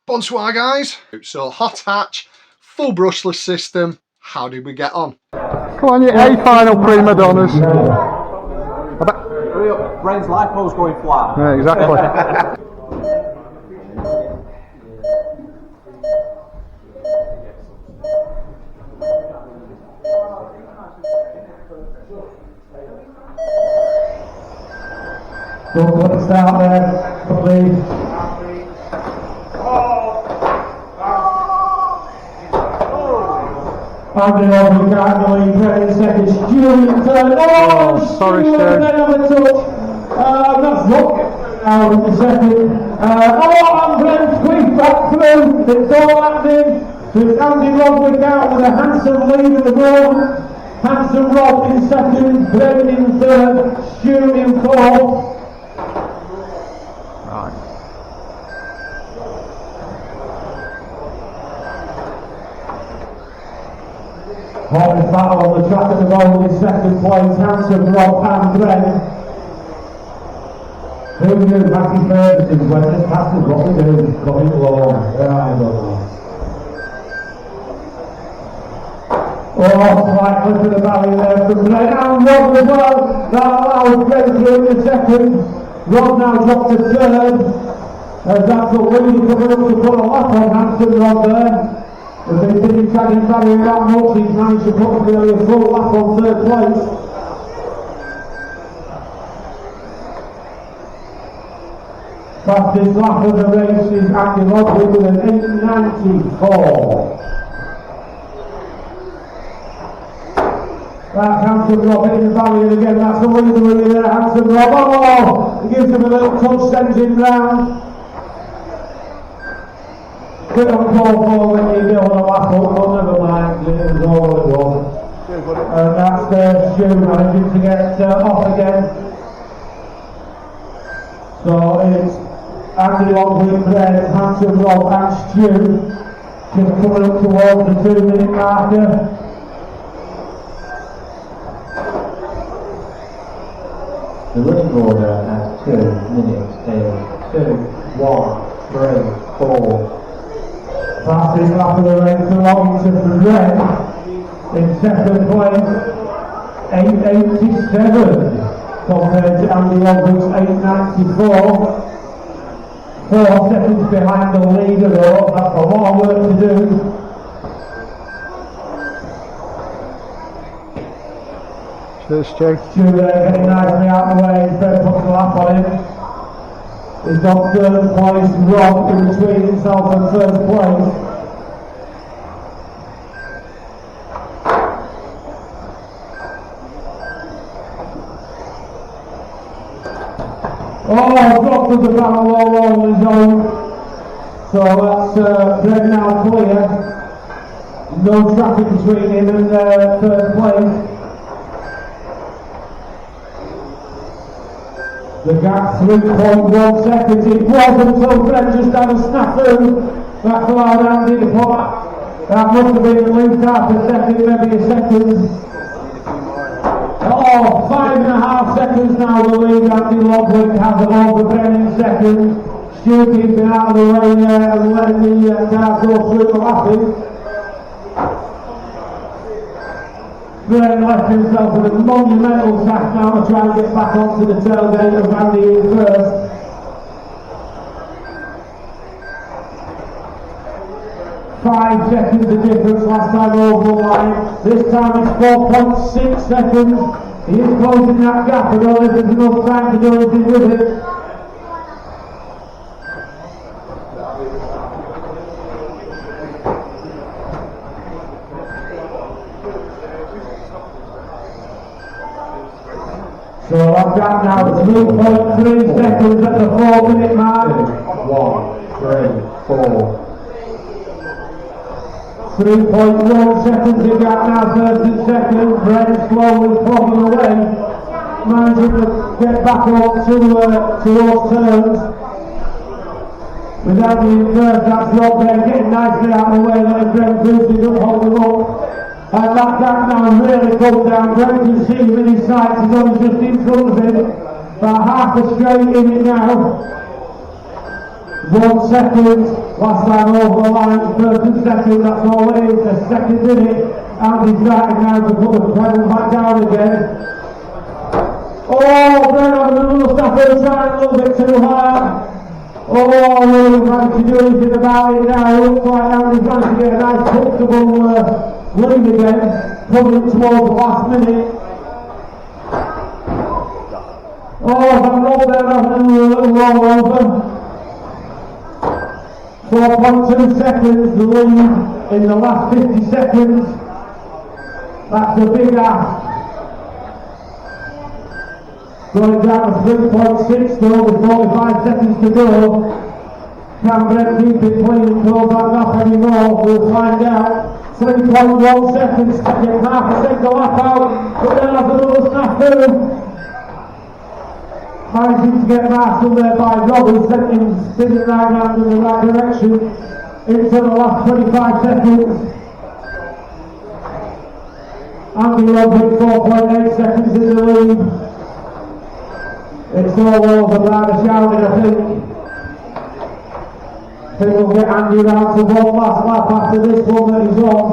Bonsoir guys. So hot hatch, full brushless system. How did we get on? Come on, you A final prima donnas. Hurry up, Brain's Lipo's going flat. Yeah, exactly. Don't put us out there, please. Andy Lovely can't believe 20 seconds. Julian turn. Oh, sorry, Stu, Stu. they have a touch. That's not now in the second. And then squeeze back through. It's all happening. So it's Andy Lovely out with a handsome lead at the moment. Handsome Rob in second, Brendan in third, Stu in fourth. Hottest battle on the track at the moment in second place, Hanson, Rob and Glenn. Who knew Matthew Ferguson when this passes what we do, coming along. Oh, slight clip of the valley there from Glenn and Rob as well. That allows Glenn through in the second. Rob now dropped to third. As that's a lead coming up to put a lap on Hanson, Rob there. As they didn't tag him barrier that much, he's managed to put nearly a full lap on third place. Fastest lap of the race is Andy Lovely with an 8.94. That's Hanson Rob hitting the barrier again, that's the leader there, Hanson Rob. Oh, he gives him a little touch, sends him round. Bit on call for when you go on a lap up, but never mind, it was all it was. And that's the Stu managing to get off again. So it's Andy Lovely, Brent, Hanson Rob and Stu just coming up towards the 2-minute marker. The running order has 2 minutes is 2, 1, 3, 4. Fastest lap of the race along to Brent in second place, 8.87 compared to Andy Lovely's 8.94. 4 seconds behind the leader though, that's a lot of work to do. Cheers, Stu. Stu there getting nicely out of the way, Brent puts the lap on him. He's got third place, Rob in between himself and first place. Oh, dropped of the barrel all on his own. So that's Brent now clear. No traffic between him and first place. The gap 3.1 seconds. It wasn't until Brent just had a snafu. That allowed Andy to put that must have been at least half a second, maybe a second. Oh, 5.5 seconds now the lead. Andy Lovely has it over Brent in second. Stu keeping out of the way there and letting the car go through the lapping. Brent left himself with a monumental task now to try and get back onto the tailgate of Andy in first. Five seconds of difference last time over the line. This time it's 4.6 seconds. He is closing that gap. I don't know if there's enough time to do anything with it. So that gap now is 3.3 seconds at the 4-minute mark. 1, 3, 4. 3.1 seconds in gap now, first and second. Brent slowly plodding away, managing to get back up to those turns. Without being first, that's Rob there getting nicely out of the way, letting Brent boosted up, holding up. And that gap now really come down. Brent can see him in his sights, he's only just in front of him. About half a straight in it now. 1 second. Last time over the line, first and second, that's all it is, a second in it. Andy's starting now to put the pedal back down again. Oh, Brent having a little step inside, a little bit too hard. Oh, really managed to do anything about it now. It looks like Andy's managed to get a nice comfortable lead again, coming towards the last minute. Oh, Van Rob there having a little roll over. 4.2 seconds, the lead in the last 50 seconds. That's a big ask. Going down to 3.6 though, with 45 seconds to go. Can Brent keep it clean and close that off anymore? We'll find out. 3.1 seconds to get half a second lap out, but then has another snafu. Managing to get Marshall there by Robbins, sent him spinning round in the right direction into the last 25 seconds. Andy Robbins 4.8 seconds in the lead. It's all over by the shouting, I think. We'll get Andy round to one last lap after this one that he's on.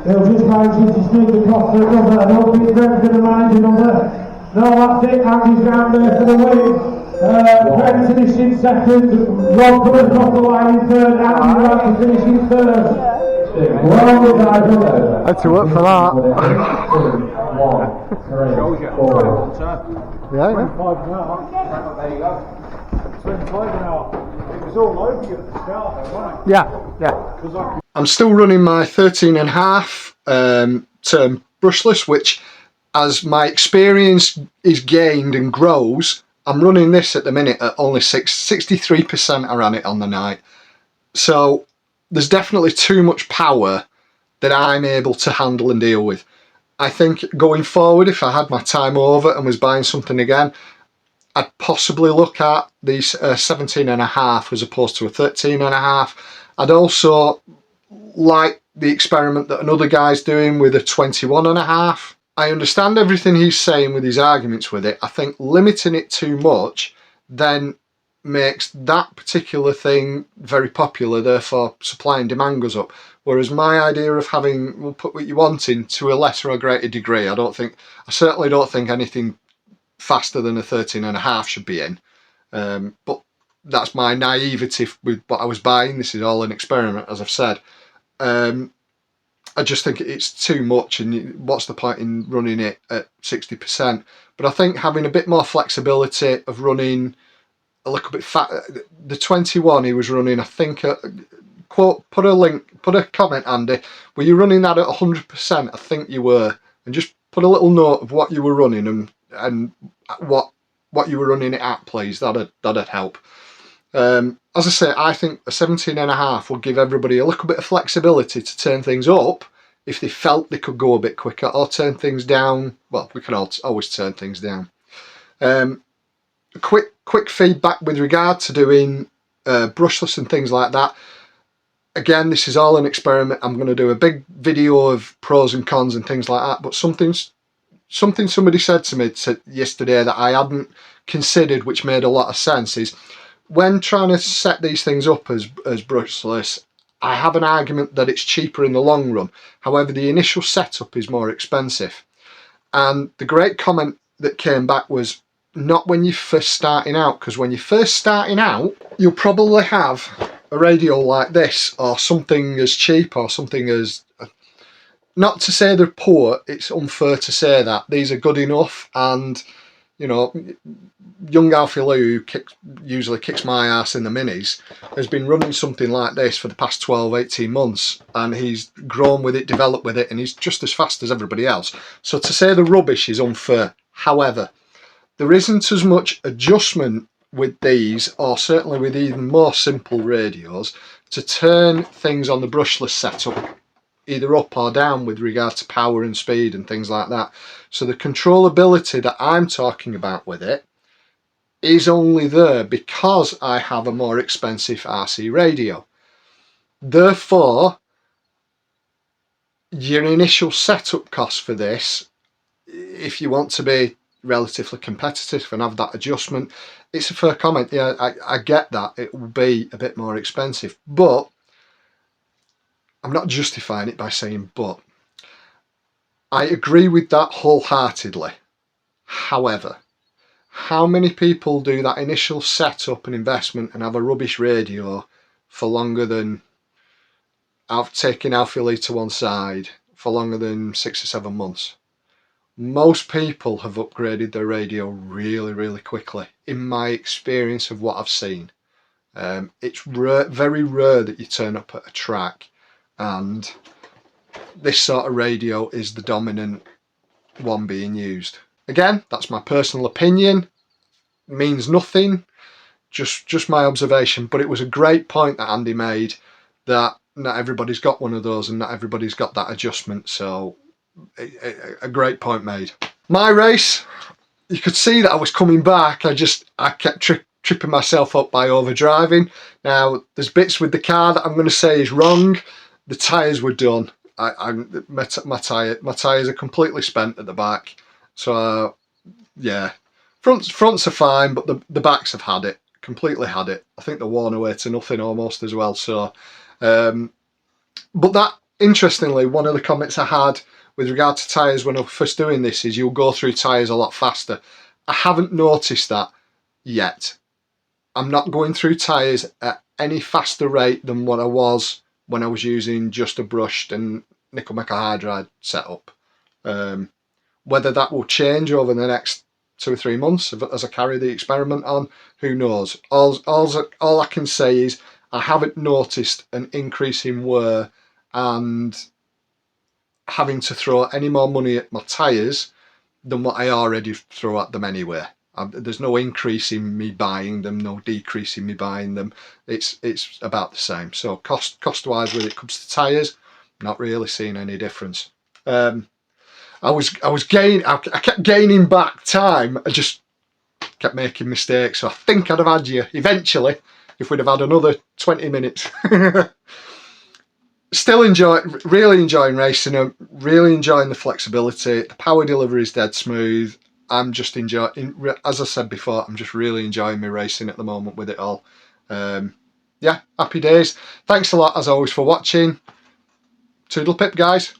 He'll just manage to sneak across for another. I don't think Brent's going to manage another. No, that's it, Andy's round there for the win. Brent finishing second, Rob coming across the line in third, Andy round to finishing third. Well done, guys. Had to work for that. 25 Yeah. an hour. There you go. 25 an hour. It was all over you at the start though, wasn't it? Yeah. I'm still running my 13.5 term brushless, which as my experience is gained and grows, I'm running this at the minute at only 63% I ran it on the night. So there's definitely too much power that I'm able to handle and deal with. I think going forward, if I had my time over and was buying something again, I'd possibly look at these 17.5 as opposed to a 13.5. I'd also like the experiment that another guy's doing with a 21.5. I understand everything he's saying with his arguments with it. I think limiting it too much then makes that particular thing very popular, therefore supply and demand goes up. Whereas my idea of having, we'll put what you want in to a lesser or greater degree, I certainly don't think anything faster than a 13.5 should be in. But that's my naivety with what I was buying. This is all an experiment, as I've said. I just think it's too much, and what's the point in running it at 60%? But I think having a bit more flexibility of running a little bit fat. The 21 he was running, I think, quote, put a comment, Andy. Were you running that at 100%? I think you were, and just put a little note of what you were running and what you were running it at, please. That'd help. As I say, I think a 17.5 will give everybody a little bit of flexibility to turn things up if they felt they could go a bit quicker, or turn things down. Well, we can always turn things down. Quick feedback with regard to doing brushless and things like that. Again, this is all an experiment. I'm going to do a big video of pros and cons and things like that, but something somebody said to me yesterday that I hadn't considered, which made a lot of sense, is when trying to set these things up as brushless, I have an argument that it's cheaper in the long run. However, the initial setup is more expensive. And the great comment that came back was, not when you're first starting out, because when you're first starting out, you'll probably have a radio like this, or something as cheap, or something as... Not to say they're poor, it's unfair to say that. These are good enough, and, you know, young Alfie Lou, who usually kicks my ass in the minis, has been running something like this for the past 12-18 months, and he's grown with it, developed with it, and he's just as fast as everybody else. So to say the rubbish is unfair. However, there isn't as much adjustment with these, or certainly with even more simple radios, to turn things on the brushless setup either up or down with regard to power and speed and things like that. So the controllability that I'm talking about with it is only there because I have a more expensive RC radio. Therefore, your initial setup cost for this, if you want to be relatively competitive and have that adjustment. It's a fair comment. Yeah, I get that it will be a bit more expensive, but I'm not justifying it by saying but. I agree with that wholeheartedly. However, how many people do that initial setup and investment and have a rubbish radio for longer than, I've taken Alfie to one side, for longer than 6 or 7 months? Most people have upgraded their radio really, really quickly, in my experience of what I've seen. It's very rare that you turn up at a track and this sort of radio is the dominant one being used. Again, that's my personal opinion, means nothing, just my observation, but it was a great point that Andy made, that not everybody's got one of those and not everybody's got that adjustment. So a great point made. My race, you could see that I was coming back. I kept tripping myself up by overdriving. Now there's bits with the car that I'm going to say is wrong. The tyres were done. My tyres are completely spent at the back. So yeah, fronts are fine, but the backs have had it, completely had it. I think they're worn away to nothing almost as well. So, but that, interestingly, one of the comments I had with regard to tyres when I was first doing this is you'll go through tyres a lot faster. I haven't noticed that yet. I'm not going through tyres at any faster rate than what I was when I was using just a brushed and nickel metal hydride setup. Whether that will change over the next 2 or 3 months as I carry the experiment on, who knows? All I can say is I haven't noticed an increase in wear and having to throw any more money at my tyres than what I already throw at them anyway. There's no increase in me buying them, no decrease in me buying them. It's about the same. So cost wise, when it comes to tyres, not really seeing any difference. I kept gaining back time. I just kept making mistakes. So I think I'd have had you eventually if we'd have had another 20 minutes. Still really enjoying racing them, really enjoying the flexibility. The power delivery is dead smooth. I'm just enjoying, as I said before, I'm just really enjoying my racing at the moment with it all. Yeah, happy days. Thanks a lot as always for watching. Toodle pip, guys.